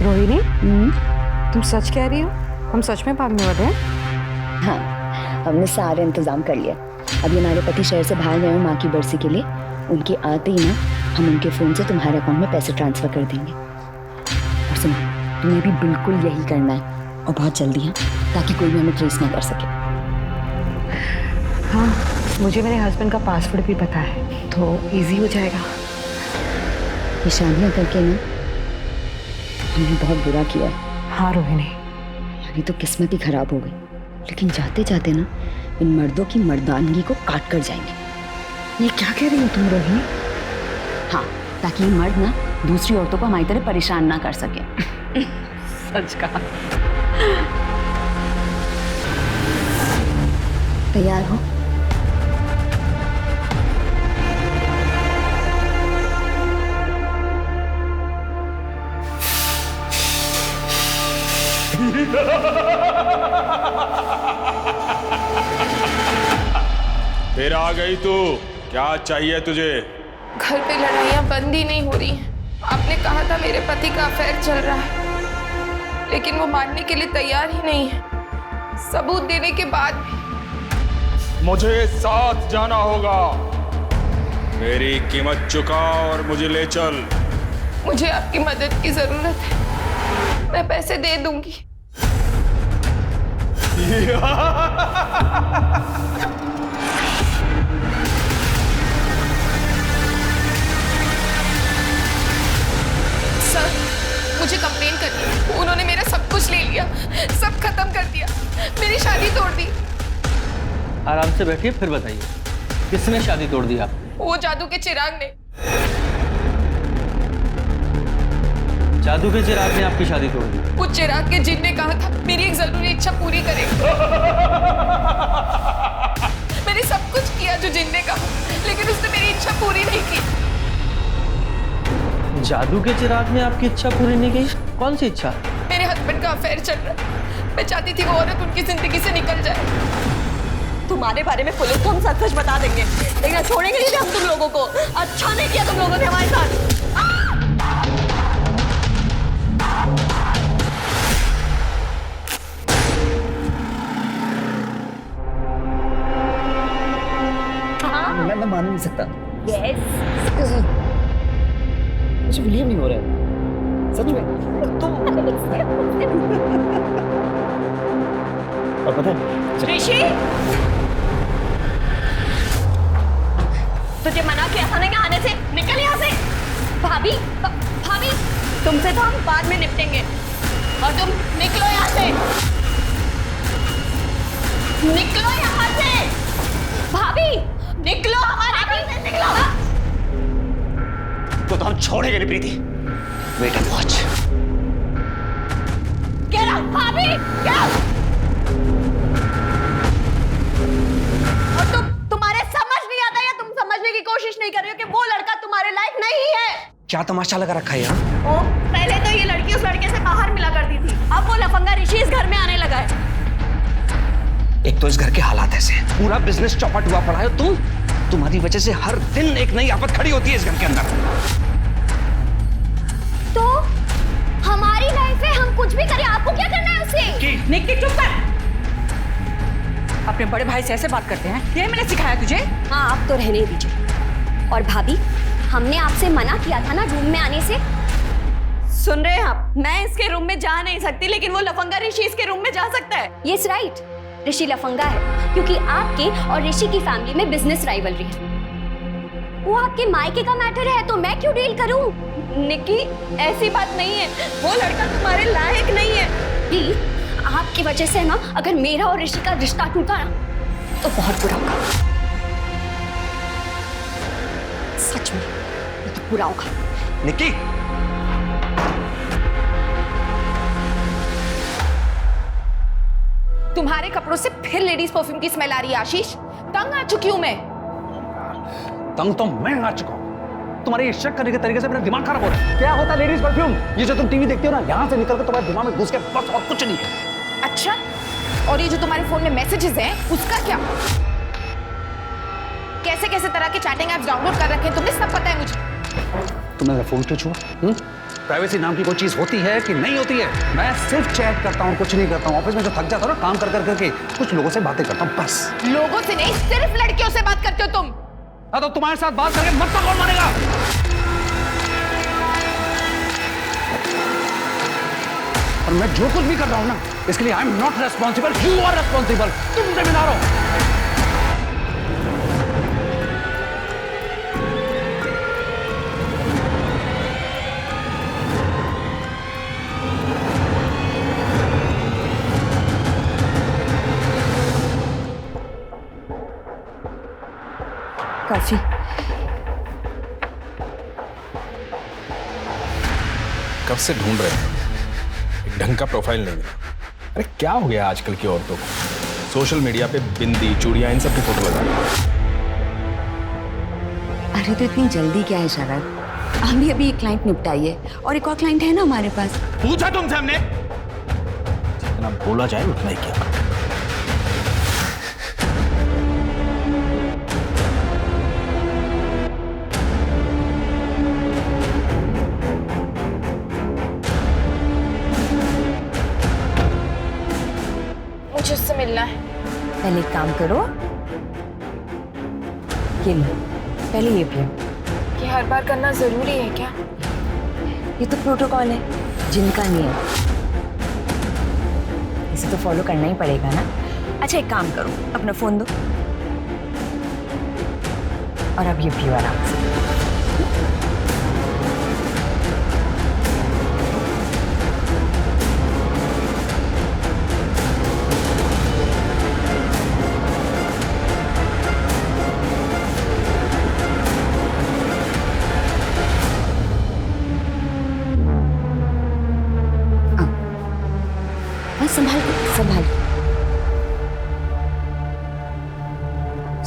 रोहिणी, तुम सच कह रही हो? हम सच में भागने वाले हैं? हाँ, हमने सारे इंतजाम कर लिया। अभी हमारे पति शहर से बाहर गए हैं माँ की बरसी के लिए। उनके आते ही ना हम उनके फोन से तुम्हारे अकाउंट में पैसे ट्रांसफर कर देंगे। और सुनो, तुम्हें भी बिल्कुल यही करना है और बहुत जल्दी है, ताकि कोई भी हमें ट्रेस ना कर सके। हाँ, मुझे मेरे हस्बैंड का पासवर्ड भी पता है, तो इजी हो जाएगा। ये शादियाँ करके ना हमने बहुत बुरा किया है। हाँ रोहिणी, अभी तो किस्मत ही खराब हो गई, लेकिन जाते जाते ना इन मर्दों की मर्दानगी को काट कर जाएंगे। ये क्या कह रही हो तुम रोहिणी? हाँ, ताकि ये मर्द ना दूसरी औरतों को हमारी तरह परेशान ना कर सके। सच कहा। तैयार हो? फिर आ गई तू, क्या चाहिए तुझे? घर पे लड़ाइयाँ बंद ही नहीं हो रही हैं। आपने कहा था मेरे पति का अफेयर चल रहा है, लेकिन वो मानने के लिए तैयार ही नहीं है। सबूत देने के बाद मुझे साथ जाना होगा। मेरी कीमत चुका और मुझे ले चल। मुझे आपकी मदद की जरूरत है, मैं पैसे दे दूंगी। सर, मुझे कंप्लेन करनी है। उन्होंने मेरा सब कुछ ले लिया, सब खत्म कर दिया, मेरी शादी तोड़ दी। आराम से बैठिए, फिर बताइए किसने शादी तोड़ दी आपकी? वो जादू के चिराग ने। जादू के चिराग ने आपकी शादी तोड़ दी? वो चिराग के जिन ने कहा था मेरी एक जरूरी इच्छा पूरी करेगा। मैंने सब कुछ किया जो जिन ने कहा, लेकिन उसने मेरी इच्छा पूरी नहीं की। जादू के चिराग ने आपकी इच्छा पूरी नहीं की? कौन सी इच्छा? मेरे हस्बैंड का अफेयर चल रहा है, मैं चाहती थी वो औरत उनकी जिंदगी से निकल जाए। तुम्हारे बारे में पुलिस को हम सच सच बता देंगे, लेकिन छोड़ेंगे नहीं हम तुम लोगों को। अच्छा नहीं किया तुम लोगों ने हमारे साथ। मैं मान नहीं सकता। यस, मुझे बिलीव नहीं हो रहा है, सच में। तुम और पता है ऋषि, तुझे मना किया था ना यहाँ आने से, निकल यहाँ से। भाभी, भाभी, तुमसे तो हम बाद में निपटेंगे, और तुम निकलो यहाँ से, निकलो यहाँ से। भाभी, निकलो हमारे घर से, निकलो। तो हम छोड़ेंगे नहीं Preeti. Wait and watch. Get out, भाभी, get out। और तुम्हारे समझ नहीं आता या तुम समझने की कोशिश नहीं कर रहे हो कि वो लड़का तुम्हारे लायक नहीं है? क्या तमाशा लगा रखा है यार? ओ, पहले तो ये लड़की उस लड़के से बाहर मिला करती थी, अब वो लफंगा ऋषि इस घर में आने लगा है। एक तो इस घर के हालात ऐसे हैं, पूरा बिजनेस चौपट हुआ पड़ा है। तुम्हारी वजह से हर दिन एक नई आफत खड़ी होती है इस घर के अंदर। तो हमारी लाइफ है, हम कुछ भी करें, आपको क्या करना है उससे? निक्की चुप कर। अपने बड़े भाई से ऐसे बात करते हैं? ये मैंने सिखाया तुझे? हाँ, आप तो रहने दीजिए। और भाभी, हमने आपसे मना किया था ना रूम में आने से। सुन रहे हैं आप? मैं इसके रूम में जा नहीं सकती, लेकिन वो लफंगा ऋषि इसके रूम में जा सकता है। यस राइट, ऋषि लफंगा है क्योंकि आपके और ऋषि की फैमिली में बिजनेस राइवलरी है। वो आपके मायके का मैटर है, तो मैं क्यों डील करूं? निक्की, ऐसी बात नहीं है, वो लड़का तुम्हारे लायक नहीं है। प्लीज, आपकी वजह से ना अगर मेरा और ऋषि का रिश्ता टूटा ना तो बहुत बुरा होगा। सच में तो बुरा होगा। निक्की, तुम्हारे कपड़ों से फिर लेडीज परफ्यूम की स्मेल आ रही है आशीष। तंग आ चुकी हूं मैं। तंग तो मैं आ चुका हूं। तुम्हारे ये शक करने के तरीके से मेरा दिमाग खराब हो रहा है। क्या होता है लेडीज परफ्यूम? ये जो तुम टीवी देखते हो ना, यहाँ से निकल कर तुम्हारे दिमाग में घुस के बस, और कुछ नहीं है। अच्छा, और ये जो तुम्हारे फोन में मैसेजेस हैं उसका क्या? कैसे कैसे तरह के चैटिंग ऐप्स डाउनलोड कर रखे हैं तुमने, सब पता है मुझे। तुमने मेरा फोन क्यों छुआ? प्राइवेसी नाम की कोई चीज होती है कि नहीं होती है? मैं सिर्फ चैट करता हूँ, कुछ नहीं करता हूँ। ऑफिस में जो थक जाता हूँ ना काम कर कर करके, कुछ लोगों से बातें करता हूँ बस। लोगों से नहीं, सिर्फ लड़कियों से बात करते हो तुम। हाँ तो तुम्हारे साथ बात करके मत कौन मानेगा? और मैं जो कुछ भी कर रहा हूँ ना, इसके लिए I am not responsible, you are responsible. तुम जिम्मेदार हो। कॉफी। कब से ढूंढ रहे हैं, एक ढंग का प्रोफाइल नहीं मिला। अरे क्या हो गया आजकल की औरतों को? सोशल मीडिया पे बिंदी चूड़ियां इन सब की फोटो लगा। अरे तो इतनी जल्दी क्या है शरद? अभी एक क्लाइंट निपटाइए और एक और क्लाइंट है ना हमारे पास। पूछा तुमसे हमने? जितना बोला जाए उतना ही किया। मुझे उससे मिलना है। पहले एक काम करो, ये लो, पहले ये पियो। ये हर बार करना जरूरी है क्या? ये तो प्रोटोकॉल है, जिनका नियम, इसे तो फॉलो करना ही पड़ेगा ना। अच्छा एक काम करो, अपना फोन दो और अब ये पियो आराम से। संभाल संभाल।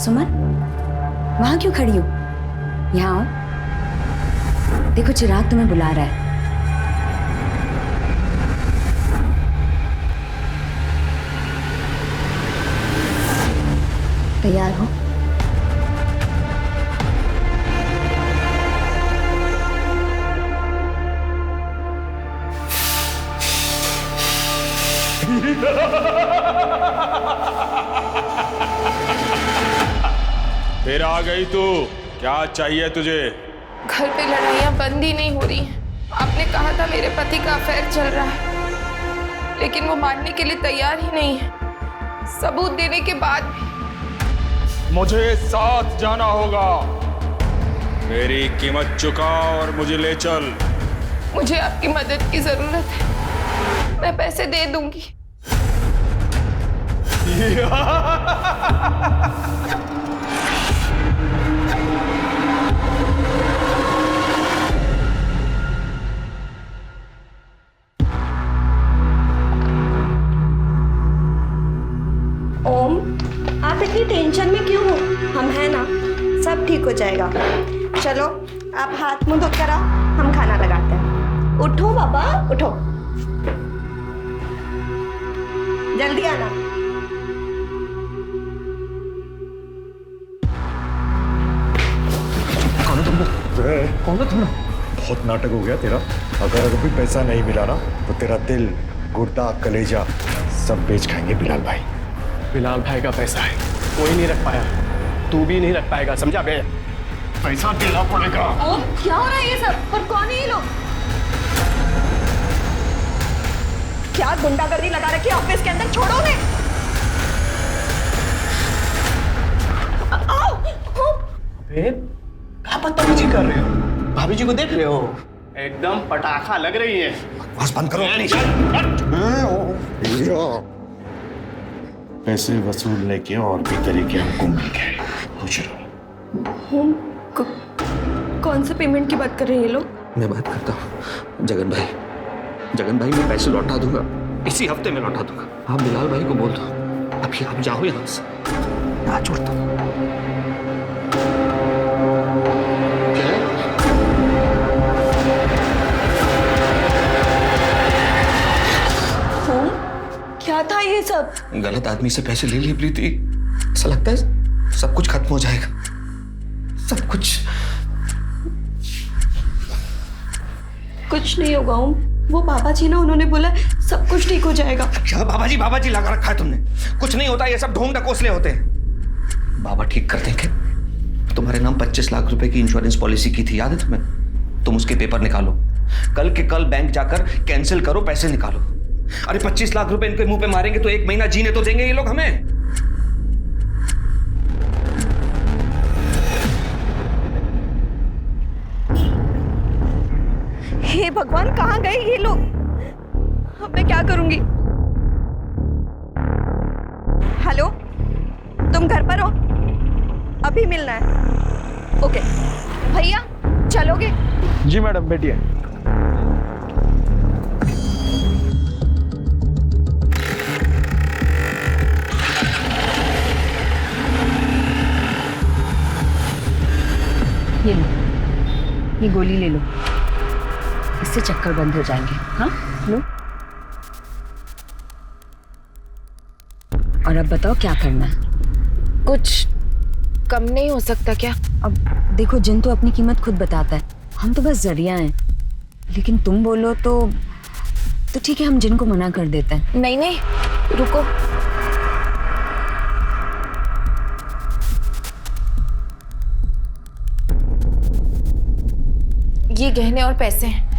सुमन, वहां क्यों खड़ी हो? यहाँ आओ, देखो चिराग तुम्हें बुला रहा है। तैयार हो? फिर आ गई तू, क्या चाहिए तुझे? घर पे लड़ाइयाँ बंद ही नहीं हो रही हैं। आपने कहा था मेरे पति का अफेयर चल रहा है, लेकिन वो मानने के लिए तैयार ही नहीं है। सबूत देने के बाद मुझे साथ जाना होगा। मेरी कीमत चुका और मुझे ले चल। मुझे आपकी मदद की जरूरत है, मैं पैसे दे दूंगी। ओम, आप इतनी टेंशन में क्यों हो? हम हैं ना, सब ठीक हो जाएगा। चलो आप हाथ मुंह धोकर आओ, हम खाना लगाते हैं। उठो बाबा उठो, जल्दी आना। कौन है तुम? बहुत नाटक हो गया तेरा। अगर अभी पैसा नहीं मिला ना तो तेरा दिल, गुर्दा, कलेजा सब बेच खाएंगे बिलाल भाई। बिलाल भाई का पैसा है, कोई नहीं रख पाया, तू भी नहीं रख पाएगा, समझा बे? पैसा देना पड़ेगा। ओम, क्या हो रहा है ये सब? पर कौन है ये लोग? क्या गुंडागर्दी लगा रखी है ऑफिस के अंदर? छोड़ो उन्हें। आओ। अबे क्या बदतमीजी कर रहे हो? भाभी जी को देख रहे हो? एकदम पटाखा लग रही है। बस बंद करो। पैसे वसूलने के और भी तरीके हमको मिल गए, खुश रहो। ओम, कौन से पेमेंट की बात कर रहे हैं ये लोग? मैं बात करता हूँ जगन भाई। जगन भाई मैं पैसे लौटा दूंगा, इसी हफ्ते में लौटा दूंगा। आप बिलाल भाई को बोल दो अभी आप जाओ यहाँ से, ना छोड़ता हूँ। क्या था ये सब? गलत आदमी से पैसे ले लिए प्रीति, ऐसा लगता है सब कुछ खत्म हो जाएगा, सब कुछ। कुछ नहीं होगा ओम। वो बाबा जी ना, उन्होंने बोला सब कुछ ठीक हो जाएगा। क्या बाबा जी लगा रखा है तुमने? कुछ नहीं होता, ये सब ढोंग ढकोसले होते हैं। बाबा ठीक कर देंगे। तुम्हारे नाम 25 लाख रुपए की इंश्योरेंस पॉलिसी की थी, याद है तुम्हें? तुम उसके पेपर निकालो, कल के कल बैंक जाकर कैंसिल करो, पैसे निकालो। अरे 25 लाख रुपए इनके मुंह पे मारेंगे तो 1 महीना जीने तो देंगे ये लोग हमें। हे भगवान, कहाँ गए ये लोग? अब मैं क्या करूंगी? हेलो, तुम घर पर हो? अभी मिलना है। ओके भैया, चलोगे? जी मैडम, बैठिए। ये लो, ये गोली ले लो, इससे चक्कर बंद हो जाएंगे। हाँ लो। और अब बताओ क्या करना है? कुछ कम नहीं हो सकता क्या? अब देखो, जिन तो अपनी कीमत खुद बताता है, हम तो बस जरिया हैं। लेकिन तुम बोलो तो ठीक है, हम जिन को मना कर देते हैं। नहीं नहीं, रुको। ये गहने और पैसे हैं,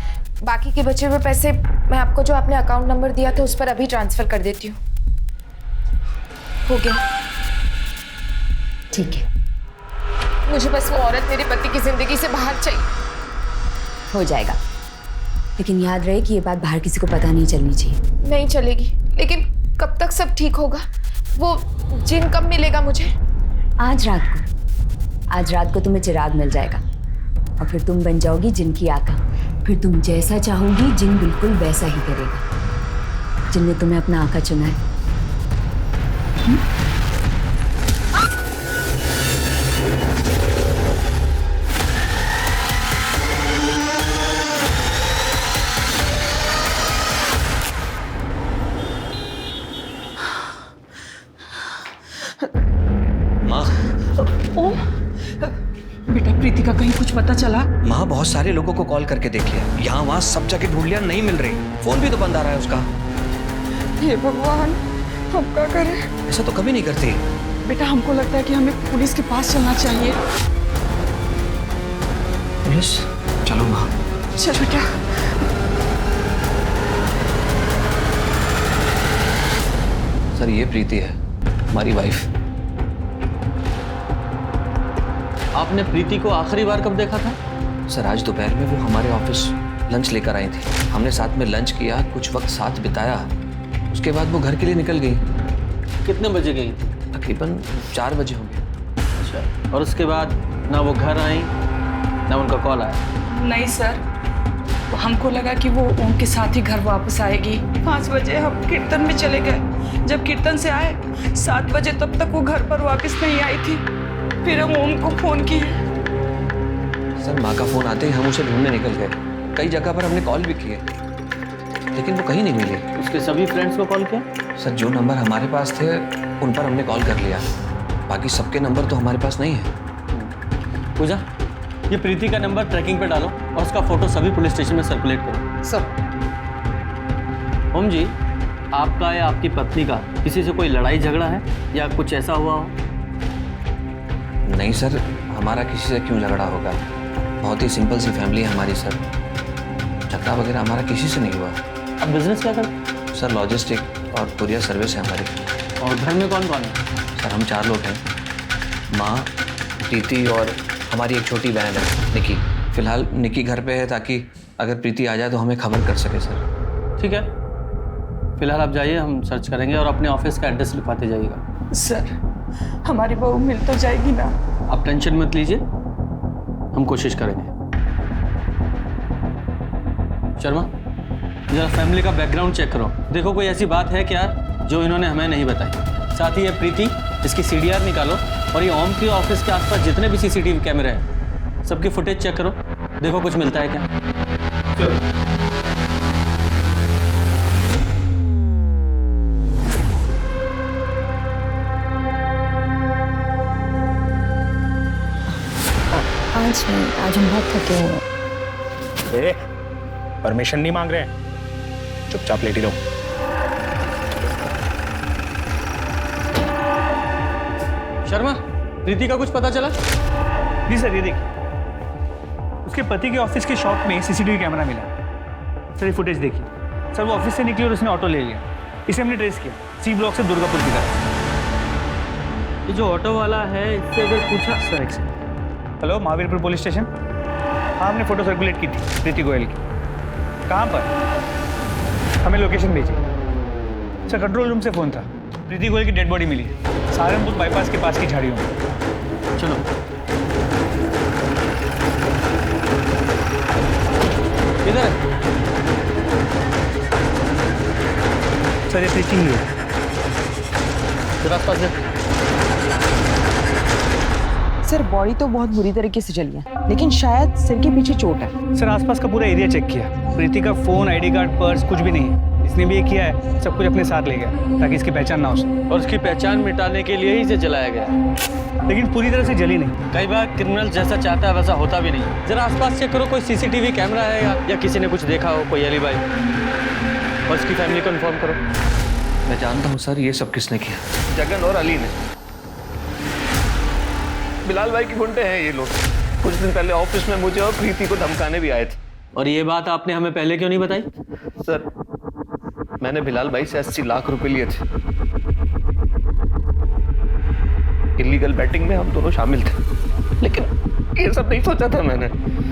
बाकी के बचे हुए पैसे मैं आपको जो आपने अकाउंट नंबर दिया था उस पर अभी ट्रांसफर कर देती हूँ। हो गया? ठीक है, मुझे बस वो औरत मेरे पति की जिंदगी से बाहर चाहिए। हो जाएगा, लेकिन याद रहे कि ये बात बाहर किसी को पता नहीं चलनी चाहिए। नहीं चलेगी, लेकिन कब तक सब ठीक होगा? वो जिन कब मिलेगा मुझे? आज रात को तुम्हें चिराग मिल जाएगा और फिर तुम बन जाओगी जिन की आका। फिर तुम जैसा चाहोगी जिन बिल्कुल वैसा ही करेगा। जिनने तुम्हें अपना आका चुना है। ओम, बेटा प्रीति का कहीं कुछ पता चला? माँ बहुत सारे लोगों को कॉल करके देख लिया, यहाँ वहाँ सब जगह ढूंढ लिया, नहीं मिल रही। फोन भी तो बंद आ रहा है उसका। हे भगवान, हम क्या करें? ऐसा तो कभी नहीं करती। बेटा हमको लगता है कि हमें पुलिस के पास चलना चाहिए। पुलिस? चलो माँ। चल बेटा। सर ये प्रीति है, हमारी वाइफ। आपने प्रीति को आखिरी बार कब देखा था? सर आज दोपहर में वो हमारे ऑफिस लंच लेकर आई थी। हमने साथ में लंच किया, कुछ वक्त साथ बिताया। उसके बाद वो घर के लिए निकल गई। कितने बजे गई? तकरीबन 4 बजे होंगे। अच्छा, और उसके बाद ना वो घर आई ना उनका कॉल आया? नहीं सर, हमको लगा कि वो ओम के साथ ही घर वापस आएगी। 5 बजे हम कीर्तन में चले गए। जब कीर्तन से आए 7 बजे, तब तक वो घर पर वापस नहीं आई थी। फिर हम ओम को फोन किए। सर माँ का फोन आते ही हम उसे ढूंढने निकल गए। कई जगह पर हमने कॉल भी किए, लेकिन वो कहीं नहीं मिली। उसके सभी फ्रेंड्स को कॉल किया? सर जो नंबर हमारे पास थे उन पर हमने कॉल कर लिया, बाकी सबके नंबर तो हमारे पास नहीं है। पूजा, ये प्रीति का नंबर ट्रैकिंग पे डालो और उसका फोटो सभी पुलिस स्टेशन में सर्कुलेट करो। सर। ओम जी, आपका या आपकी पत्नी का किसी से कोई लड़ाई झगड़ा है या कुछ ऐसा हुआ हो? नहीं सर, हमारा किसी से क्यों झगड़ा होगा? बहुत ही सिंपल सी फैमिली है हमारी सर। झगड़ा वगैरह हमारा किसी से नहीं हुआ। आप बिजनेस क्या करते? सर लॉजिस्टिक और कुरियर सर्विस है हमारी। और घर में कौन कौन है? सर हम 4 लोग हैं, माँ, प्रीति और हमारी एक छोटी बहन है निकी। फिलहाल निकी घर पे है ताकि अगर प्रीति आ जाए तो हमें खबर कर सके सर। ठीक है, फिलहाल आप जाइए, हम सर्च करेंगे और अपने ऑफिस का एड्रेस लिखवाते जाइएगा। सर हमारी बहू मिल तो जाएगी ना? आप टेंशन मत लीजिए, हम कोशिश करेंगे। शर्मा, जरा फैमिली का बैकग्राउंड चेक करो, देखो कोई ऐसी बात है क्या जो इन्होंने हमें नहीं बताई। साथ ही ये प्रीति, इसकी CDR निकालो और ये ओम के ऑफिस के आसपास जितने भी CCTV कैमरे हैं सबकी फुटेज चेक करो, देखो कुछ मिलता है क्या। आज हम बहुत थके हुए हैं। परमिशन नहीं मांग रहे हैं, चुपचाप लेटी रहो। शर्मा, प्रीति का कुछ पता चला? जी सर, ये देखिए, उसके पति के ऑफिस के शॉप में सीसीटीवी कैमरा मिला। सर ये फुटेज देखिए। सर वो ऑफिस से निकली और उसने ऑटो ले लिया। इसे हमने ट्रेस किया सी ब्लॉक से दुर्गापुर की तरफ। ये जो ऑटो वाला है, इससे अगर पूछा। सर एक second. Hello, Mahavirpur police station. हाँ, हमने फोटो सर्कुलेट की थी प्रीति गोयल की। कहाँ पर? हमें लोकेशन भेजिए। सर कंट्रोल रूम से फ़ोन था। प्रीति गोयल की डेड बॉडी मिली है सहारनपुर बाईपास के पास की झाड़ियों में। चलो। किधर है? सर ये प्रीति ही है। तेरे आसपास है? सर बॉडी तो बहुत बुरी तरीके से जली है, लेकिन शायद सिर के पीछे चोट है। सर आसपास का पूरा एरिया चेक किया। प्रीति का फोन, आईडी कार्ड, पर्स कुछ भी नहीं है। इसने भी ये किया है, सब कुछ अपने साथ ले गया ताकि इसकी पहचान ना हो सके। और उसकी पहचान मिटाने के लिए ही इसे जलाया गया, लेकिन पूरी तरह से जली नहीं। कई बार क्रिमिनल जैसा चाहता है वैसा होता भी नहीं। जरा आसपास चेक करो, कोई सीसीटीवी कैमरा है या किसी ने कुछ देखा हो, कोई एलिबाई। और उसकी फैमिली को इन्फॉर्म करो। मैं जानता हूँ सर, ये सब किसने किया। जगन और अली ने। बिलाल भाई के गुंडे हैं ये लोग। कुछ दिन पहले ऑफिस में मुझे और प्रीति को धमकाने भी आए थे। और ये बात आपने हमें पहले क्यों नहीं बताई? सर मैंने बिलाल भाई से 80 लाख रुपए लिए थे। इलीगल बैटिंग में हम दोनों शामिल थे, लेकिन ये सब नहीं सोचा था मैंने।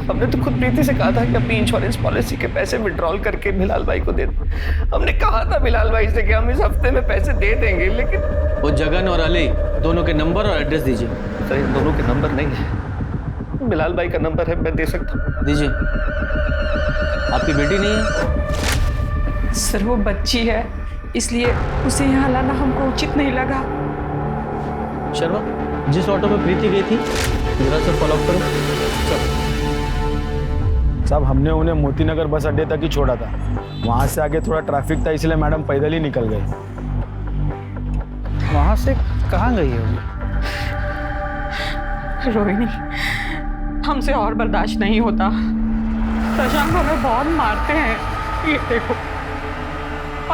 हमने तो खुद प्रीति से कहा था कि अपनी इंश्योरेंस पॉलिसी के पैसे विड्रॉल करके बिलाल भाई को दे दें। हमने कहा था बिलाल भाई से कि हम इस हफ्ते में पैसे दे देंगे, लेकिन वो जगन और अली दोनों के नंबर और एड्रेस दीजिए। सर इन दोनों के नंबर नहीं है। बिलाल भाई का नंबर है, मैं दे सकता हूँ। दीजिए। आपकी बेटी नहीं है? सर वो बच्ची है, इसलिए उसे यहाँ लाना हमको उचित नहीं लगा। शर्मा, जिस ऑटो में प्रीति गई थी जरा से फॉलो अप करो। साहब हमने उन्हें मोतीनगर बस अड्डे तक ही छोड़ा था। वहाँ से आगे थोड़ा ट्रैफिक था, इसलिए मैडम पैदल ही निकल गई। वहाँ से कहाँ गई है वो? रोहिणी, हमसे और बर्दाश्त नहीं होता। शशांक हमें बहुत मारते हैं, ये देखो।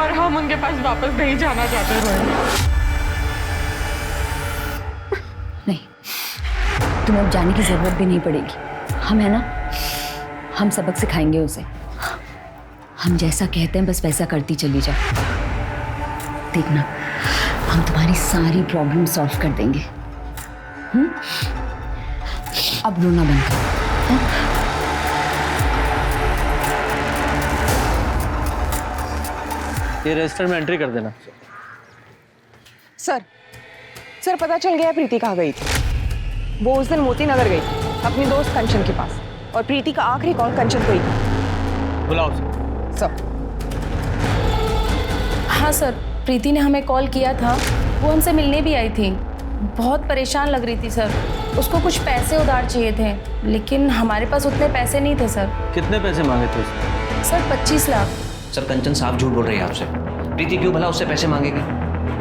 और हम उनके पास वापस नहीं जाना चाहते रोहिणी। नहीं, तुम्हें अब जाने की जरूरत भी नहीं पड़ेगी। हम है ना, हम सबक सिखाएंगे उसे। हम जैसा कहते हैं बस वैसा करती चली जाओ। देखना, हम तुम्हारी सारी प्रॉब्लम सॉल्व कर देंगे। अब रोना बंद करो। ये रजिस्टर में एंट्री कर देना। सर पता चल गया प्रीति कहाँ गई थी। वो उस दिन मोतीनगर गई थी अपनी दोस्त कंचन के पास, और प्रीति का आखिरी कॉल कंचन को ही था। बुलाओ सर। हाँ सर, प्रीति ने हमें कॉल किया था। वो हमसे मिलने भी आई थी। बहुत परेशान लग रही थी सर। उसको कुछ पैसे उधार चाहिए थे, लेकिन हमारे पास उतने पैसे नहीं थे सर। कितने पैसे मांगे थे उसने? सर 25 लाख। सर कंचन साफ झूठ बोल रही है आपसे। प्रीति क्यों भला उससे पैसे मांगेगी?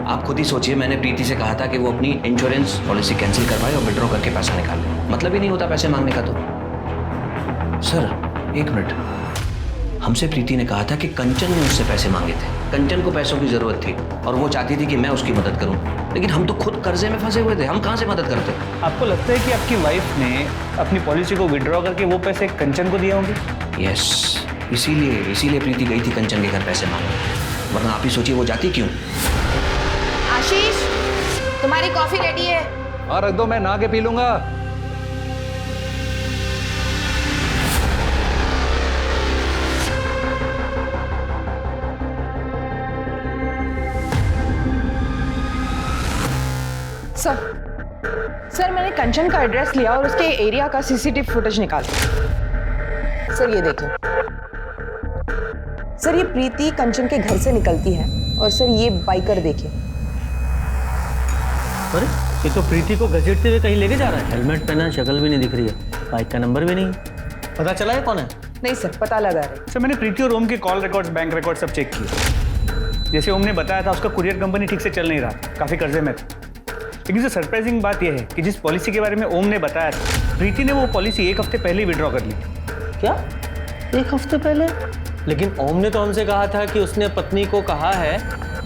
आप खुद ही सोचिए, मैंने प्रीति से कहा था कि वो अपनी इंश्योरेंस पॉलिसी कैंसिल करवाए और विड्रॉ करके पैसा निकाल ले। मतलब ही नहीं होता पैसे मांगने का। तो सर एक मिनट, हमसे प्रीति ने कहा था कि कंचन ने उससे पैसे मांगे थे। कंचन को पैसों की जरूरत थी और वो चाहती थी कि मैं उसकी मदद करूं, लेकिन हम तो खुद कर्जे में फंसे हुए थे। हम कहां से मदद करते? आपको लगता है कि आपकी वाइफ ने अपनी पॉलिसी को विड्रॉ करके वो पैसे कंचन को दिए होंगे? यस, इसीलिए प्रीति गई थी कंचन के घर पैसे मांगने। वरना आप ही सोचिए वो जाती क्यों। आशीष, तुम्हारी कॉफी रेडी है। हाँ रख दो, मैं नहा के पी लूंगा। सर मैंने कंचन का एड्रेस लिया और उसके एरिया का सीसीटीवी फुटेज निकाला। सर ये देखिए। सर ये प्रीति कंचन के घर से निकलती है, और सर ये बाइकर देखिए। अरे ये तो प्रीति को घसीटते हुए कहीं लेके जा रहा है। हेलमेट पहना, शक्ल भी नहीं दिख रही है, बाइक का नंबर भी नहीं। पता चला है कौन है? नहीं सर, पता लगा रहे। सर मैंने प्रीति और ओम के कॉल रिकॉर्ड्स, बैंक रिकॉर्ड सब चेक किए। जैसे ओम ने बताया था, उसका कुरियर कंपनी ठीक से चल नहीं रहा, काफ़ी कर्जे में था। लेकिन जो सरप्राइजिंग बात यह है कि जिस पॉलिसी के बारे में ओम ने बताया था, प्रीति ने वो पॉलिसी 1 हफ्ते पहले ही विड्रॉ कर ली। क्या? 1 हफ्ते पहले? लेकिन ओम ने तो हमसे कहा था कि उसने पत्नी को कहा है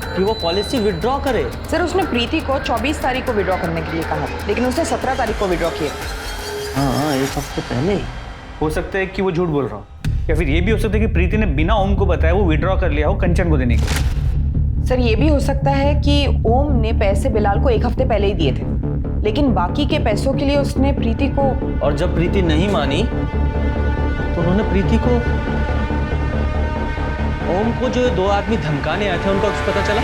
कि वो पॉलिसी विड्रॉ करे। सर उसने प्रीति को 24 तारीख को विड्रॉ करने के लिए कहा, लेकिन उसने 17 तारीख को विड्रॉ किया। हाँ, एक हफ्ते पहले ही। हो सकता है कि वो झूठ बोल रहा हो, या फिर ये भी हो सकता है कि प्रीति ने बिना ओम को बताया वो विड्रॉ कर लिया हो कंचन को देने के। सर ये भी हो सकता है कि ओम ने पैसे बिलाल को एक हफ्ते पहले ही दिए थे, लेकिन बाकी के पैसों के लिए उसने प्रीति को, और जब प्रीति नहीं मानी तो उन्होंने प्रीति को, ओम को जो 2 आदमी धमकाने आए थे उनका कुछ पता चला?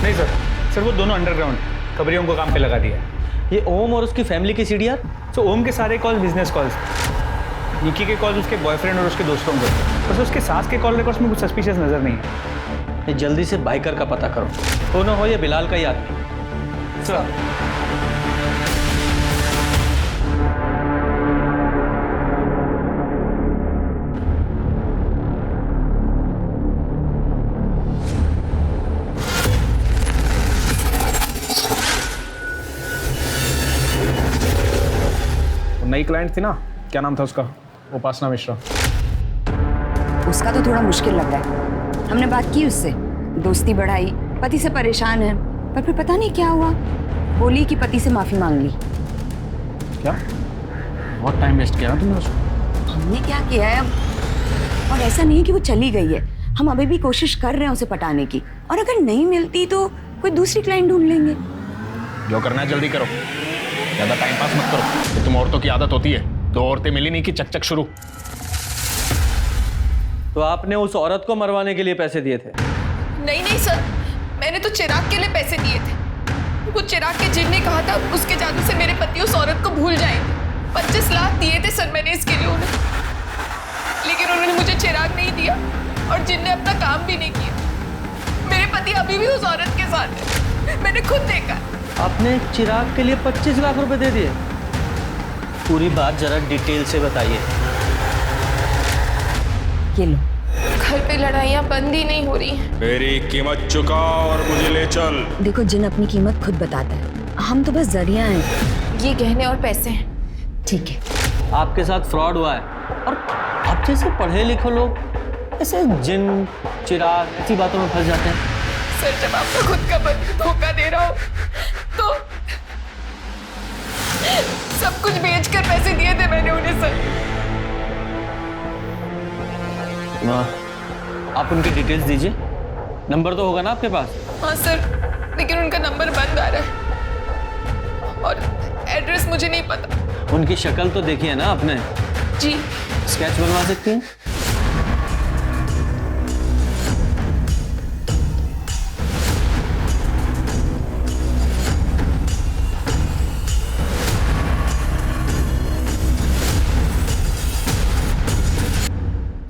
नहीं सर वो दोनों अंडरग्राउंड खबरियों को काम पे लगा दिया। ये ओम और उसकी फैमिली की सीडीआर? तो ओम के सारे कॉल बिजनेस कॉल्स, निकी के कॉल उसके बॉयफ्रेंड और उसके दोस्तों को, बस उसके सास के कॉल रिकॉर्ड्स में कुछ सस्पिशियस नजर नहीं है। ये जल्दी से बाइकर का पता करो, कौन हो ये बिलाल का ही आदमी। सर नई क्लाइंट थी ना, क्या नाम था उसका? उपासना मिश्रा। उसका तो थोड़ा मुश्किल लग रहा है। हमने बात की उससे, दोस्ती बढ़ाई, पति से परेशान है, पर फिर पता नहीं क्या हुआ, बोली कि पति से माफी मांग ली। क्या? बहुत टाइम वेस्ट किया ना तुमने उसको। हमने क्या किया है अब? और ऐसा नहीं है कि वो चली गई है, हम अभी भी कोशिश कर रहे हैं उसे पटाने की, और अगर नहीं मिलती तो कोई दूसरी क्लाइंट ढूंढ लेंगे। जो करना है जल्दी करो, ज्यादा टाइम पास मत करो। ये तुम औरतों की आदत होती है, 2 औरतें मिली नहीं कि चक शुरू। तो आपने उस औरत को मरवाने के लिए पैसे दिए थे? नहीं सर, मैंने तो चिराग के लिए पैसे दिए थे। वो चिराग के जिन ने कहा था उसके जादू से मेरे पति उस औरत को भूल जाएंगे। 25 लाख दिए थे सर मैंने इसके लिए उन्हें, लेकिन उन्होंने मुझे चिराग नहीं दिया और जिन ने अपना काम भी नहीं किया। मेरे पति अभी भी उस औरत के साथ है, मैंने खुद देखा। आपने चिराग के लिए 25 लाख रुपए दे दिए? पूरी बात जरा डिटेल से बताइए। ये लो। घर पे लड़ाइयाँ बंद ही नहीं हो रही। मेरी कीमत चुका और मुझे ले चल। देखो जिन अपनी कीमत खुद बताता है, हम तो बस जरिया हैं। ये गहने और पैसे हैं। ठीक है। आपके साथ फ्रॉड हुआ है, और आप जैसे पढ़े लिखे लोग ऐसे जिन चिराग ऐसी बातों में फंस जाते हैं। सर जब आपको खुद का पति धोखा दे रहा हो तो सब कुछ बेचकर पैसे दिए थे मैंने उन्हें सर। आप उनकी डिटेल्स दीजिए, नंबर तो होगा ना आपके पास? हाँ सर, लेकिन उनका नंबर बंद आ रहा है और एड्रेस मुझे नहीं पता। उनकी शक्ल तो देखी है ना आपने? जी। स्केच बनवा सकती हैं?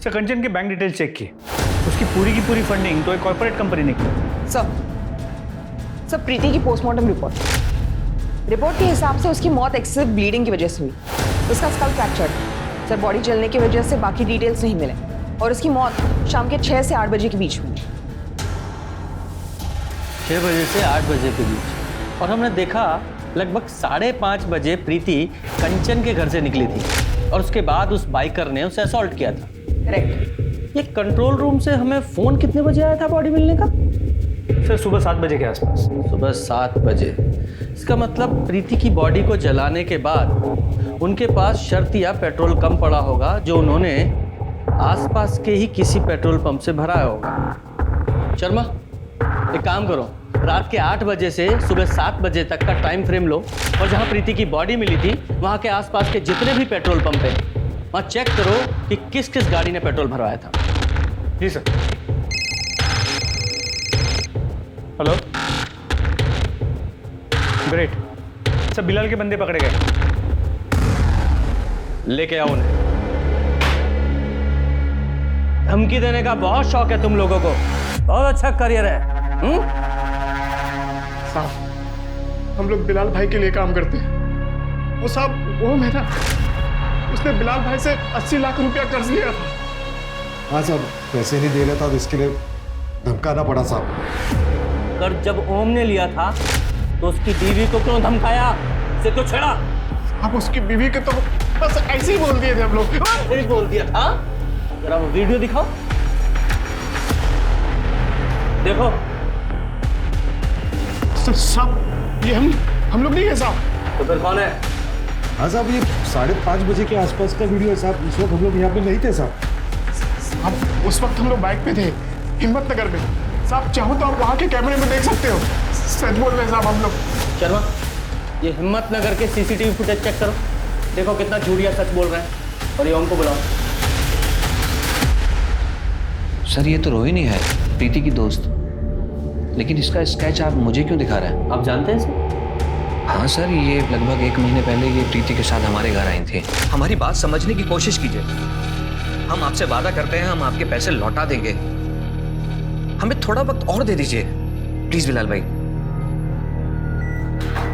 सर कंचन के बैंक डिटेल्स चेक किए, उसकी पूरी की पूरी फंडिंग तो एक कॉर्पोरेट कंपनी ने की। सर प्रीति की पोस्टमार्टम रिपोर्ट के हिसाब से उसकी मौत एक्सेसिव ब्लीडिंग की वजह से हुई। उसका स्कल फ्रैक्चर, सर बॉडी जलने की वजह से बाकी डिटेल्स नहीं मिले, और उसकी मौत शाम के 6 से 8 बजे के बीच हुई। 6 बजे से 8 बजे के बीच। और हमने देखा लगभग 5:30 बजे प्रीति कंचन के घर से निकली थी, और उसके बाद उस बाइकर ने उसे असॉल्ट किया था। करेक्ट। ये कंट्रोल रूम से हमें फोन कितने बजे आया था बॉडी मिलने का? सर सुबह 7 बजे के आसपास। सुबह 7 बजे। इसका मतलब प्रीति की बॉडी को जलाने के बाद उनके पास शर्त या पेट्रोल कम पड़ा होगा, जो उन्होंने आसपास के ही किसी पेट्रोल पंप से भराया होगा। शर्मा, एक काम करो, रात के 8 बजे से सुबह 7 बजे तक का टाइम फ्रेम लो, और जहां प्रीति की बॉडी मिली थी वहां के आसपास के जितने भी पेट्रोल पंप हैं वहां चेक करो कि किस किस गाड़ी ने पेट्रोल भरवाया था। जी sir. Hello, great sir, Bilal के बंदे पकड़े गए। लेके आओ उन्हें। धमकी देने का बहुत शौक है तुम लोगों को, बहुत अच्छा करियर है। साहब हम लोग बिलाल भाई के लिए काम करते हैं। वो साहब वो मेरा, उसने बिलाल भाई से 80 लाख रुपया कर्ज लिया था। हाँ साहब, पैसे नहीं दे रहा था तो इसके लिए धमकाना पड़ा साहब। कर्ज जब ओम ने लिया था तो उसकी बीवी को क्यों धमकाया, उसे क्यों छेड़ा? आप उसकी बीवी के तो बस ऐसे ही बोल दिए थे हम लोग। बोल दिया था? जरा वो वीडियो दिखाओ। देखो। साहब ये हम लोग नहीं है साहब। तो फिर कौन है? हाँ साहब, ये 5:30 बजे के आसपास का वीडियो है साहब। उस वक्त हम लोग यहाँ पे नहीं थे साहब। अब उस वक्त हम लोग बाइक पे थे हिम्मत नगर में साहब। चाहो तो आप वहाँ के कैमरे में देख सकते हो। सच बोल रहे हैं साहब हम लोग। शर्मा, ये हिम्मत नगर के सीसीटीवी फुटेज चेक करो, देखो कितना झूठिया सच बोल रहे हैं। और ये ओम को बुलाओ। सर ये तो रोहिणी है, प्रीति की दोस्त, लेकिन इसका स्केच आप मुझे क्यों दिखा रहे हैं? आप जानते हैं इसे? हाँ सर, ये लगभग 1 महीने पहले ये प्रीति के साथ हमारे घर आई थी। हमारी बात समझने की कोशिश कीजिए। हम आपसे वादा करते हैं, हम आपके पैसे लौटा देंगे। हमें थोड़ा वक्त और दे दीजिए प्लीज बिलाल भाई।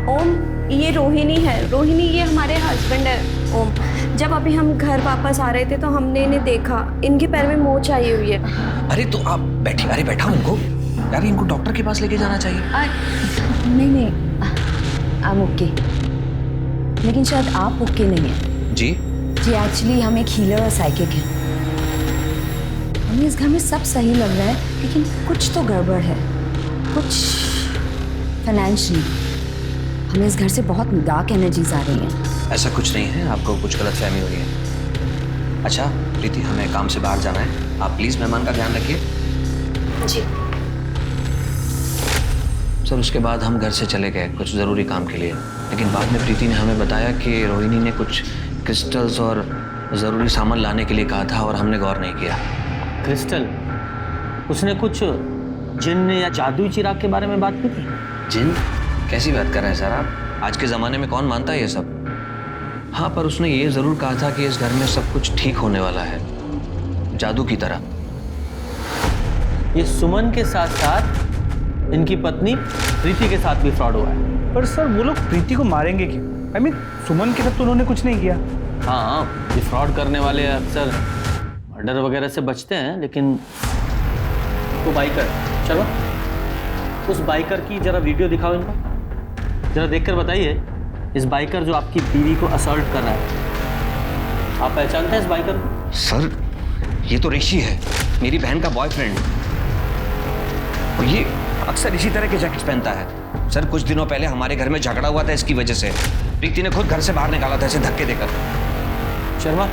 ओम, ये रोहिणी है। रोहिणी ये हमारे हस्बैंड है ओम। जब अभी हम घर वापस आ रहे थे तो हमने इन्हें देखा, इनके पैर में मोच आई हुई है। अरे तो आप बैठिए। अरे बैठा उनको यार, इनको डॉक्टर के पास लेके जाना चाहिए। नहीं I'm ओके, लेकिन शायद आप ओके नहीं है। जी एक्चुअली हम एक हीलर और साइकिक हैं। हमें इस घर में सब सही लग रहा है, लेकिन कुछ तो गड़बड़ है, कुछ फाइनेंशियली। हमें इस घर से बहुत डार्क एनर्जीज आ रही हैं। ऐसा कुछ नहीं है, आपको कुछ गलतफहमी हुई है। अच्छा प्रीति, हमें काम से बाहर जाना है, आप प्लीज मेहमान का ध्यान रखिए। जी सर उसके बाद हम घर से चले गए कुछ ज़रूरी काम के लिए, लेकिन बाद में प्रीति ने हमें बताया कि रोहिणी ने कुछ क्रिस्टल्स और ज़रूरी सामान लाने के लिए कहा था और हमने गौर नहीं किया। क्रिस्टल? उसने कुछ जिन्न या जादुई चिराग के बारे में बात की थी? जिन? कैसी बात कर रहे हैं सर आप? आज के ज़माने में कौन मानता है ये सब? हाँ, पर उसने ये ज़रूर कहा था कि इस घर में सब कुछ ठीक होने वाला है, जादू की तरह। ये सुमन के साथ साथ इनकी पत्नी प्रीति के साथ भी फ्रॉड हुआ है। पर सर वो लोग प्रीति को मारेंगे क्यों? I mean, सुमन के साथ तो उन्होंने कुछ नहीं किया। हाँ, ये फ्रॉड करने वाले अक्सर मर्डर वगैरह से बचते हैं, लेकिन वो बाइकर, चलो उस बाइकर की जरा वीडियो दिखाओ इनको, जरा देखकर बताइए इस बाइकर जो आपकी बीवी को असॉल्ट कर रहा है, आप पहचानते हैं इस बाइकर को? सर ये तो ऋषि है, मेरी बहन का बॉयफ्रेंड, और ये अक्सर इसी तरह के जैकेट्स पहनता है। सर कुछ दिनों पहले हमारे घर में झगड़ा हुआ था इसकी वजह से। प्रीति ने खुद घर से बाहर निकाला था इसे धक्के देकर। शर्मा,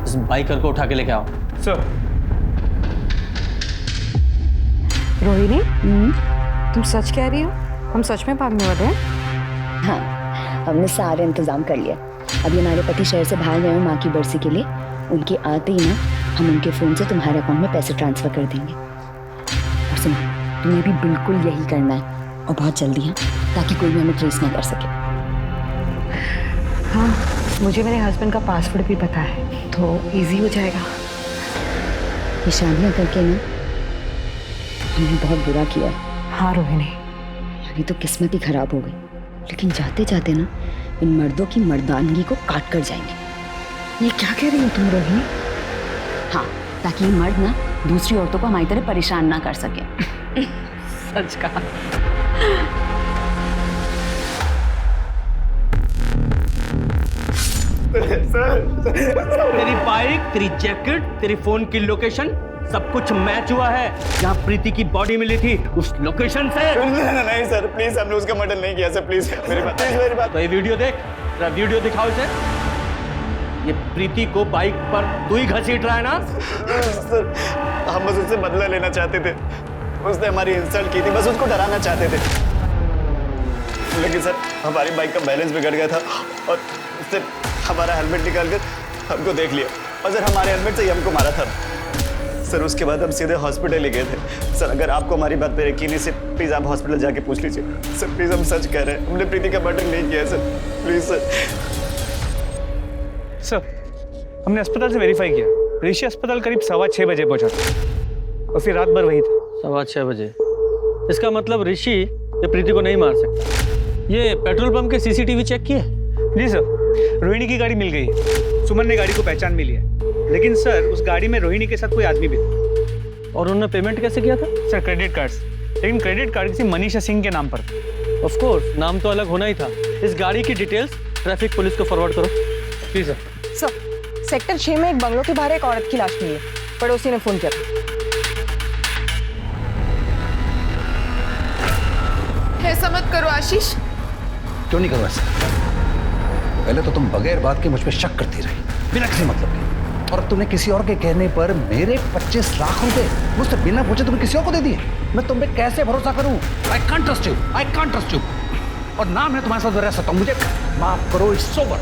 इस बाइकर को उठा के लेके आओ। सर। रोहिणी, तुम सच कह रही हो? हम सच में भागने वाले हैं? हाँ, हमने सारे इंतजाम कर लिया। अभी हमारे पति शहर से बाहर गए हैं माँ की बरसी के लिए। उनके आते ही ना हम उनके फ़ोन से तुम्हारे अकाउंट में पैसे ट्रांसफ़र कर देंगे। और सुनो, तुम्हें भी बिल्कुल यही करना है, और बहुत जल्दी है, ताकि कोई भी हमें ट्रेस ना कर सके। हाँ, मुझे मेरे हस्बैंड का पासवर्ड भी पता है, तो इजी हो जाएगा। ये शादियाँ करके ना हमने बहुत बुरा किया। हाँ रोहिणी, अभी तो किस्मत ही खराब हो गई, लेकिन जाते जाते ना इन मर्दों की मर्दानगी को काट कर जाएंगे। ये क्या कह रही हो तुम रोहिणी? हाँ, ताकि ये मर्द ना दूसरी औरतों को हमारी तरह परेशान ना कर सके। सच कहा। तेरी बाइक, तेरी जैकेट, तेरी फोन की लोकेशन सब कुछ मैच हुआ है। जहाँ प्रीति की बॉडी मिली थी उस लोकेशन से। नहीं सर, प्लीज हमने उसका मर्डर नहीं किया सर, प्लीज मेरी बात। तो ये वीडियो देख, जरा वीडियो दिखाओ इसे। ये प्रीति को बाइक पर तू ही घसीट रहा है ना? सर हम बस उससे बदला लेना चाहते थे, उसने हमारी इंसल्ट की थी, बस उसको डराना चाहते थे। लेकिन सर हमारी बाइक का बैलेंस बिगड़ गया था और उसने हमारा हेलमेट निकाल कर हमको देख लिया, और सर हमारे हेलमेट से ही हमको मारा था। सर उसके बाद हम सीधे हॉस्पिटल ही गए थे। सर अगर आपको हमारी बात पे यकीन है सर, प्लीज़ आप हॉस्पिटल जाके पूछ लीजिए। सर प्लीज़ हम सच कह रहे हैं, हमने प्रीति का मर्डर नहीं किया है सर, प्लीज़ सर। सर हमने अस्पताल से वेरीफाई किया, ऋषि अस्पताल करीब 6:15 बजे पहुंचा था और फिर रात भर वही था। 6:15 बजे? इसका मतलब ऋषि ये प्रीति को नहीं मार सकता। ये पेट्रोल पंप के सीसीटीवी चेक किए? जी सर, रोहिणी की गाड़ी मिल गई है, सुमन ने गाड़ी को पहचान भी लिया, लेकिन सर उस गाड़ी में रोहिणी के साथ कोई आदमी भी था। और उन्होंने पेमेंट कैसे किया था? सर क्रेडिट कार्ड, लेकिन क्रेडिट कार्ड किसी मनीषा सिंह के नाम पर था। ऑफ कोर्स, नाम तो अलग होना ही था। इस गाड़ी की डिटेल्स ट्रैफिक पुलिस को फॉरवर्ड करो। जी सर। सर, सेक्टर 6 में एक बंगलों के बाहर एक औरत की लाश मिली है, पड़ोसी ने फोन किया था। आशीष। क्यों नहीं करूँ ऐसा? पहले तो तुम बगैर बात के मुझ पे शक करती रही, बिना किसी मतलब के, और अब तुमने किसी और के कहने पर मेरे 25 लाख रुपए मुझसे बिना पूछे तुमने किसी और को दे दिए। मैं तुम पे कैसे भरोसा करूं? I can't trust you, I can't trust you। और ना मैं तुम्हारे साथ रह सकता हूं, मुझे माफ करो, it's over।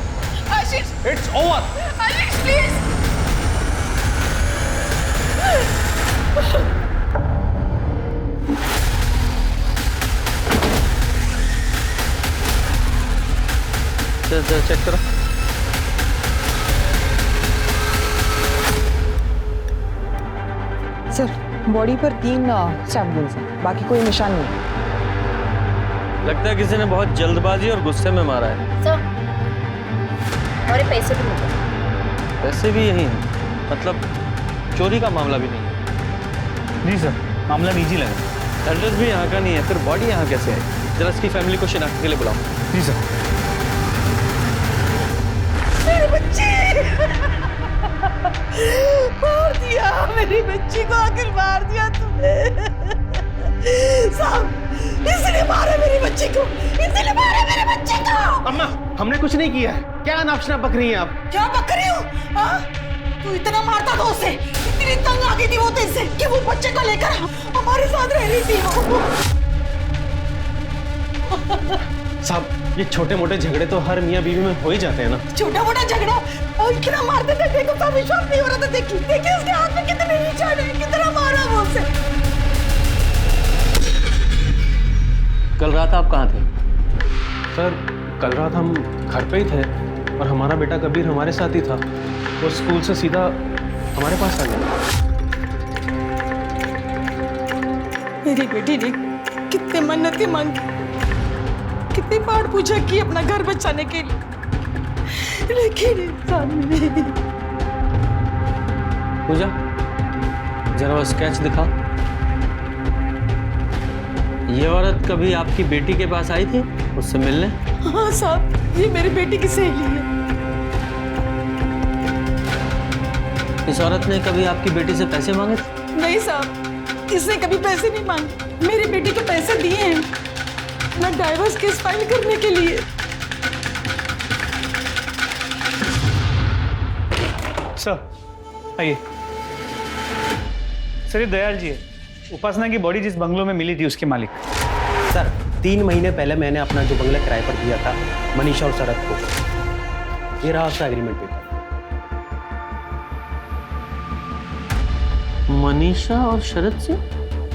Ashish, It's over। Ashish please. Check करो। सर बॉडी पर 3 स्टैब वुंड्स हैं, बाकी कोई निशान नहीं। लगता है किसी ने बहुत जल्दबाजी और गुस्से में मारा है। सर और ये पैसे भी मिल गए। पैसे भी यही हैं, मतलब चोरी का मामला भी नहीं है। जी सर, मामला निजी लगा। एड्रेस भी यहाँ का नहीं है, फिर बॉडी यहाँ कैसे है? जरा इसकी फैमिली को शिनाख्त के लिए बुलाओ। जी सर। मेरी बच्ची मार दिया, मेरी बच्ची को आखिर मार दिया तूने। साहब, इसने मारा मेरी बच्ची को, इसने मारा मेरे बच्चे को। अम्मा, हमने कुछ नहीं किया है। क्या नापशना बक रही हैं आप? क्या बक रही हूँ? हाँ? तू इतना मारता था उसे, इतनी तंग आ गई थी वो तेरे कि वो बच्चे को लेकर हमारे साथ रह रही थी। साहब, ये छोटे मोटे झगड़े तो हर मियाँ बीवी में हो ही जाते हैं ना। छोटा मोटा झगड़ा और इतना मारते थे, देखो तो विश्वास नहीं हो रहा था। देखिए उसके हाथ में कितने निशान है, कितना मारा वो उसे। कल रात आप कहाँ थे? सर, कल रात हम घर पे ही थे और हमारा बेटा कबीर हमारे साथ ही था। वो स्कूल से सीधा हमारे पास आ गया। मेरी बेटी ने कितने मन्नतें मांगी, कितनी बार पूछा कि अपना घर बचाने के लिए, लेकिन इंसान नहीं। पूजा, जरा वो स्केच दिखाओ। ये औरत कभी आपकी बेटी के पास आई थी उससे मिलने? हाँ साहब, ये मेरी बेटी की सहेली है। इस औरत ने कभी आपकी बेटी से पैसे मांगे थे? नहीं साहब, इसने कभी पैसे नहीं मांगे। मेरी बेटी को पैसे दिए हैं मैं डाइवोर्स केस फाइल करने के लिए। सर आइए। सर ये दयाल जी है, उपासना की बॉडी जिस बंगलों में मिली थी उसके मालिक। सर 3 महीने पहले मैंने अपना जो बंगला किराए पर दिया था मनीषा और शरद को। ये रहा उसका एग्रीमेंट पेपर। मनीषा और शरद से?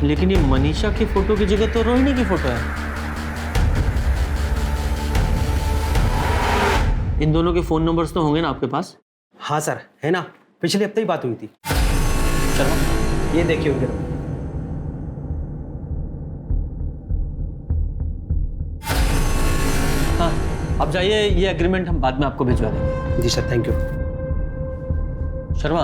लेकिन ये मनीषा की फोटो की जगह तो रोहिणी की फोटो है। इन दोनों के फोन नंबर्स तो होंगे ना आपके पास? हाँ सर, है ना, पिछले हफ्ते ही बात हुई थी। चलो ये देखिए उनके नंबर। हाँ, अब जाइए, ये एग्रीमेंट हम बाद में आपको भिजवा देंगे। जी सर, थैंक यू। शर्मा,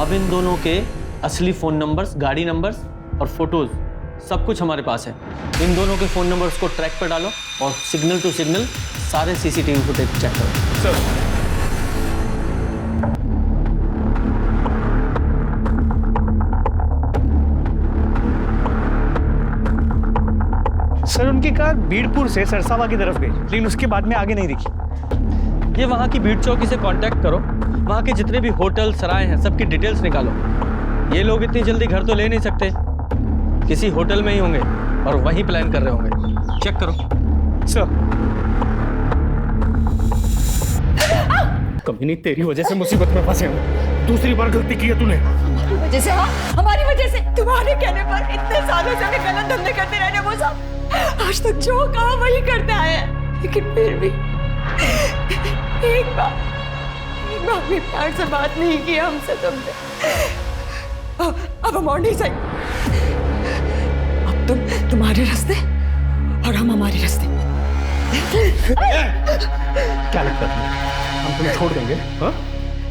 अब इन दोनों के असली फोन नंबर्स, गाड़ी नंबर्स और फोटोज सब कुछ हमारे पास है। इन दोनों के फोन नंबर्स को ट्रैक पर डालो और सिग्नल टू सिग्नल सारे सीसीटीवी फुटेज चेक करो। सर उनकी कार बीड़पुर से सरसावा की तरफ गई, लेकिन उसके बाद में आगे नहीं दिखी। ये वहाँ की भीड़ चौकी से कांटेक्ट करो, वहाँ के जितने भी होटल सराय हैं सबकी डिटेल्स निकालो। ये लोग इतनी जल्दी घर तो ले नहीं सकते, किसी होटल में ही होंगे और वहीं प्लान कर रहे होंगे। चेक करो। सर कभी नहीं, तेरी वजह से मुसीबत में फंसे हम। दूसरी बार गलती की है तूने। हमारी वजह से, हाँ हमारी वजह से, तुम्हारे कहने पर इतने सालों से हमें गलत धंधे करते रहने वो सब आज तक जो कहा वही करते आए हैं। लेकिन फिर भी एक बार भी प्यार से बात नहीं की हमसे तुमने। अब हम और नहीं सही। अब तुम तुम्हारे रास्ते और हम हमारे रास्ते। क्या लगता है हम तुम्हें छोड़ देंगे? हाँ,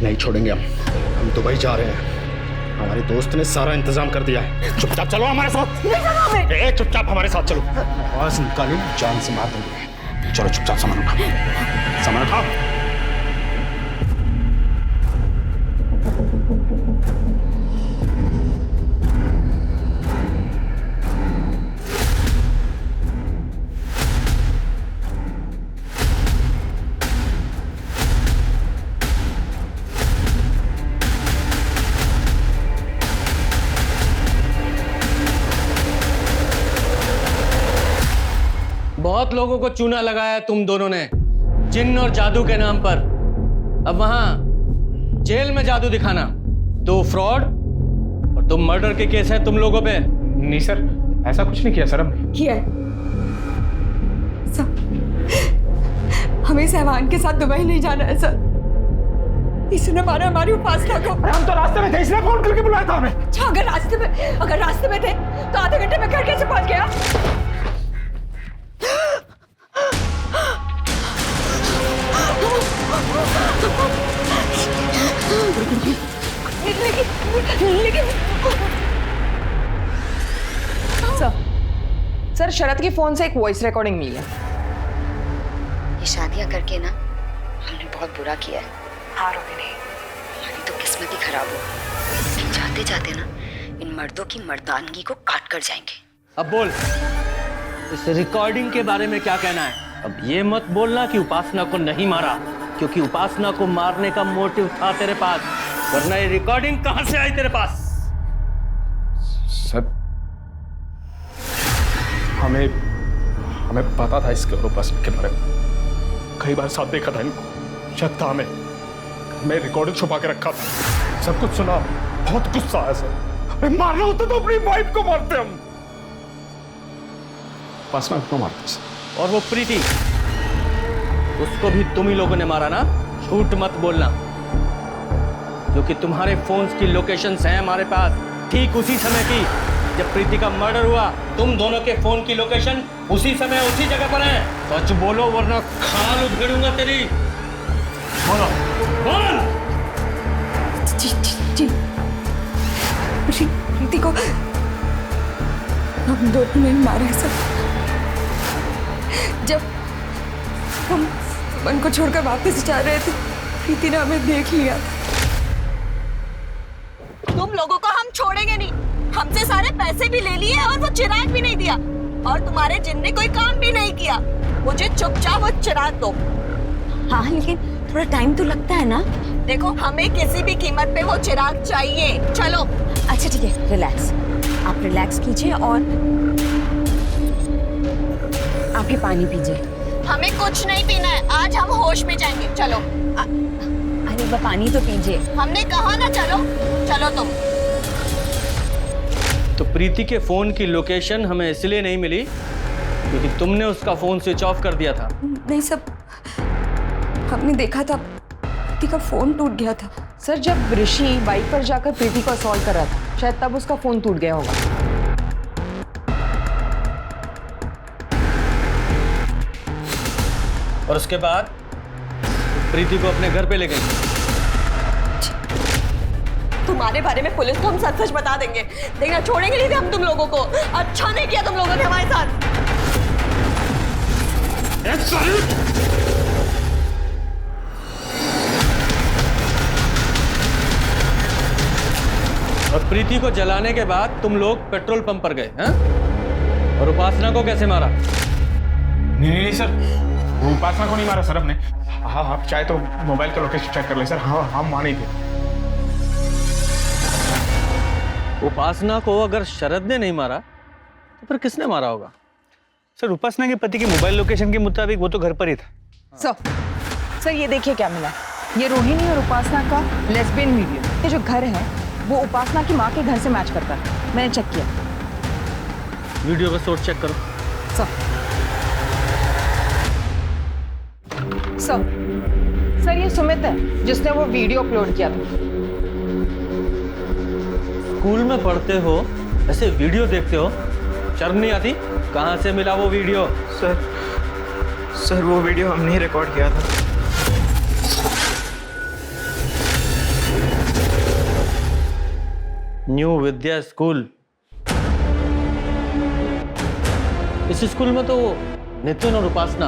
नहीं छोड़ेंगे हम दुबई जा रहे हैं। हमारे दोस्त ने सारा इंतजाम कर दिया है। चुपचाप चलो हमारे साथ। ए, चुपचाप हमारे साथ चलो। आवाज निकाली जान से मार देंगे। चलो चुपचाप सामान उठाओ, सामान उठाओ। बहुत लोगों को चूना लगाया तुम दोनों ने जिन्न और जादू के नाम पर। अब वहां जेल में जादू दिखाना, तो फ्रॉड और तुम मर्डर के केस है तुम लोगों पे। नहीं सर, ऐसा कुछ नहीं किया सर हमने। किया है सर, हमें सहवान के साथ दुबई नहीं जाना है सर। इसने मारा हमारी उपासना को। हम तो रास्ते में थे, इसलिए फोन करके बुलाया था हमें। अच्छा, अगर रास्ते में थे तो आधे घंटे में घर कैसे पहुंच गया? सर शरद के फोन से एक वॉइस रिकॉर्डिंग मिली है। ये शादियां करके ना हमने बहुत बुरा किया है। हाँ रोहिणी, हमारी तो किस्मत ही खराब हो। जाते जाते ना इन मर्दों की मर्दानगी को काट कर जाएंगे। अब बोल, इस रिकॉर्डिंग के बारे में क्या कहना है? अब ये मत बोलना कि उपासना को नहीं मारा, क्योंकि उपासना को मारने का मोटिव था तेरे पास, वरना ये रिकॉर्डिंग कहां से आई तेरे पास? सर हमें पता था इसके और उपासना के बारे में। कई बार साथ देखा था इनको, शक था हमें। मैं रिकॉर्डिंग छुपा के रखा था, सब कुछ सुना। बहुत गुस्सा आया सर। मारना होता तो अपनी वाइफ को मारते हम। उपासना को मारते सर। और वो प्रीति, उसको भी तुम ही लोगों ने मारा ना? झूठ मत बोलना, क्योंकि तुम्हारे फोन्स की लोकेशंस हैं हमारे पास। ठीक उसी समय की जब प्रीति का मर्डर हुआ, तुम दोनों के फोन की लोकेशन उसी समय उसी जगह पर है। सच बोलो वरना खाल उधेड़ूंगा तेरी। बोलो, बोल। जी प्रीति को हम दोनों ने मारा है सर। जब हम मन को छोड़कर वापस जा रहे थे, प्रीति ने हमें देख लिया। तुम लोगों को हम छोड़ेंगे नहीं। हमसे सारे पैसे भी ले लिए और वो चिराग भी नहीं दिया, और तुम्हारे जिन ने कोई काम भी नहीं किया। मुझे चुपचाप वो चिराग दो। हाँ लेकिन थोड़ा टाइम तो लगता है ना। देखो, हमें किसी भी कीमत पे वो चिराग चाहिए। चलो। अच्छा ठीक है, रिलैक्स। आप रिलैक्स कीजिए और आप ये पानी पीजिए। हमें कुछ नहीं पीना है, आज हम होश में जाएंगे। चलो। अरे वह पानी तो पीजिए। हमने कहा ना चलो। चलो तुम। तो प्रीति के फोन की लोकेशन हमें इसलिए नहीं मिली क्योंकि तुमने उसका फोन स्विच ऑफ कर दिया था। नहीं सब, हमने देखा था प्रीति का फोन टूट गया था। सर जब ऋषि बाइक पर जाकर प्रीति को असॉल्ट कर रहा था, शायद तब उसका फोन टूट गया होगा। और उसके बाद प्रीति को अपने घर पे ले गई। तुम्हारे बारे में पुलिस को हम सच सच बता देंगे। देखना, छोड़ेंगे नहीं थे हम तुम लोगों को। अच्छा नहीं किया तुम लोगों ने हमारे साथ। और प्रीति को जलाने के बाद तुम लोग पेट्रोल पंप पर गए हैं? और उपासना को कैसे मारा? नहीं सर, वो उपासना को नहीं मारा सर हमने। हाँ आप चाहे तो मोबाइल का लोकेशन चेक कर ले सर। हाँ हम वहां नहीं थे। उपासना को अगर शरद ने नहीं मारा तो फिर किसने मारा होगा? सर उपासना के पति की मोबाइल लोकेशन के मुताबिक वो तो घर पर ही था। सर ये देखिए क्या मिला। ये रोहिणी और उपासना का लेस्बियन वीडियो। ये जो घर है वो उपासना की माँ के घर से मैच करता है। मैंने चेक किया। वीडियो का सोर्स चेक करो। सर ये सुमित है जिसने वो वीडियो अपलोड किया था। स्कूल में पढ़ते हो, ऐसे वीडियो देखते हो, शर्म नहीं आती? कहाँ से मिला वो वीडियो? सर वो वीडियो हमने ही रिकॉर्ड किया था। न्यू विद्या स्कूल। इस स्कूल में तो नितिन और उपासना,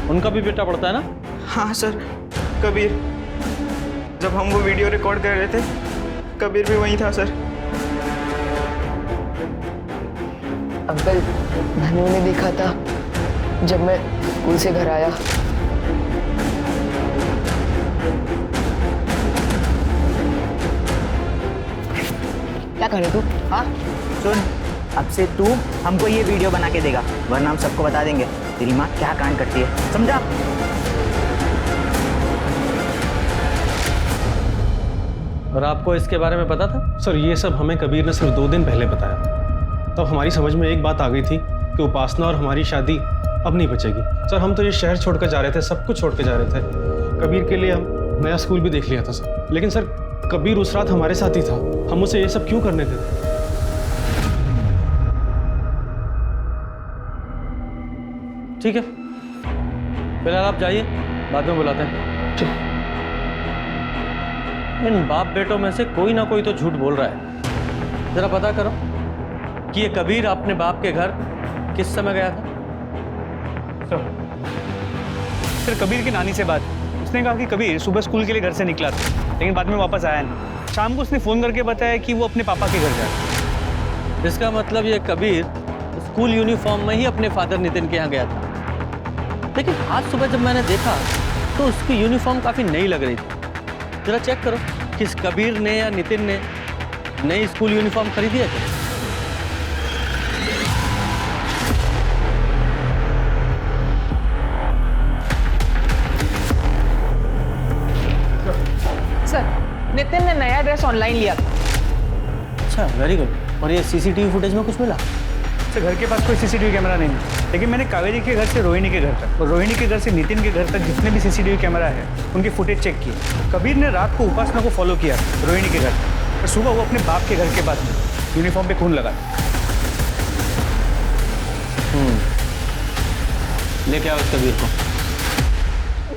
उनका भी बेटा पढ़ता है ना? हाँ सर, कबीर। जब हम वो वीडियो रिकॉर्ड कर रहे थे, कबीर भी वहीं था सर। अंकल, धनु ने देखा था जब मैं स्कूल से घर आया। क्या करे तू? हाँ सुन, अब से तू हमको ये वीडियो बना के देगा, वरना हम सबको बता देंगे तेरी माँ क्या कांड करती है, समझा? और आपको इसके बारे में पता था? सर ये सब हमें कबीर ने सिर्फ 2 दिन पहले बताया। तब हमारी समझ में एक बात आ गई थी कि उपासना और हमारी शादी अब नहीं बचेगी। सर हम तो ये शहर छोड़कर जा रहे थे, सब कुछ छोड़ के जा रहे थे। कबीर के लिए हम नया स्कूल भी देख लिया था सर, लेकिन सर कबीर उस रात हमारे साथ ही था। हम उसे ये सब क्यों करने देते? ठीक है, फिलहाल आप जाइए, बाद में बुलाते हैं। इन बाप बेटों में से कोई ना कोई तो झूठ बोल रहा है। जरा पता करो कि ये कबीर अपने बाप के घर किस समय गया था। फिर कबीर की नानी से बात, उसने कहा कि कबीर सुबह स्कूल के लिए घर से निकला था, लेकिन बाद में वापस आया नहीं। शाम को उसने फ़ोन करके बताया कि वो अपने पापा के घर जा रहा है। इसका मतलब ये कबीर स्कूल यूनिफॉर्म में ही अपने फादर नितिन के यहाँ गया था। लेकिन आज सुबह जब मैंने देखा तो उसकी यूनिफॉर्म काफ़ी नई लग रही थी। जरा चेक करो कि इस कबीर ने या नितिन ने नई स्कूल यूनिफॉर्म खरीदी है क्या? सर, नितिन ने नया ड्रेस ऑनलाइन लिया था। अच्छा, वेरी गुड। और ये सीसीटीवी फुटेज में कुछ मिला? सर घर के पास कोई सीसीटीवी कैमरा नहीं है, लेकिन मैंने कावेरी के घर से रोहिणी के घर तक और रोहिणी के घर से नितिन के घर तक जितने भी सीसीटीवी कैमरा है उनकी फुटेज चेक की। कबीर ने रात को उपासना को फॉलो किया रोहिणी के घर और सुबह वो अपने बाप के घर के पास यूनिफॉर्म पे खून लगा। लेके आओ इस कबीर को।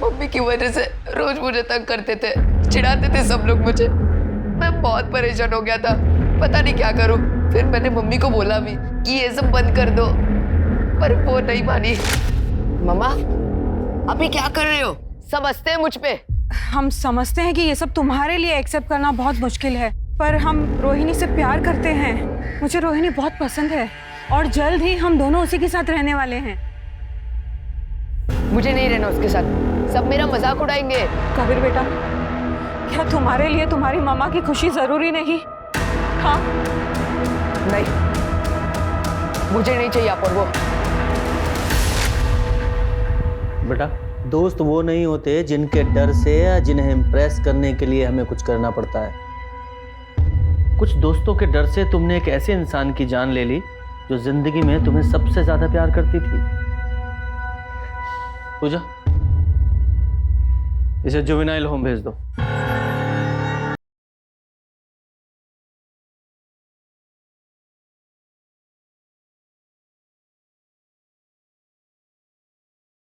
मम्मी की वजह से रोज मुझे तंग करते थे, चिढ़ाते थे सब लोग मुझे। मैं बहुत परेशान हो गया था, पता नहीं क्या करूं। फिर मैंने मम्मी को बोला भी कि ये सब बंद कर दो, पर वो नहीं मानी। मम्मा अभी क्या कर रहे हो? समझते हैं मुझ पे? हम समझते हैं कि ये सब तुम्हारे लिए एक्सेप्ट करना बहुत मुश्किल है, पर हम रोहिणी से प्यार करते हैं। मुझे रोहिणी बहुत पसंद है और जल्द ही हम दोनों उसी के साथ रहने वाले हैं। मुझे नहीं रहना उसके साथ, सब मेरा मजाक उड़ाएंगे। कबीर बेटा, क्या तुम्हारे लिए तुम्हारी मामा की खुशी जरूरी नहीं? हाँ? नहीं, मुझे नहीं चाहिए आप और वो। बेटा, दोस्त वो नहीं होते जिनके डर से या जिन्हें इम्प्रेस करने के लिए हमें कुछ करना पड़ता है। कुछ दोस्तों के डर से तुमने एक ऐसे इंसान की जान ले ली जो जिंदगी में तुम्हें सबसे ज्यादा प्यार करती थी। पूजा, इसे जुवेनाइल होम भेज दो।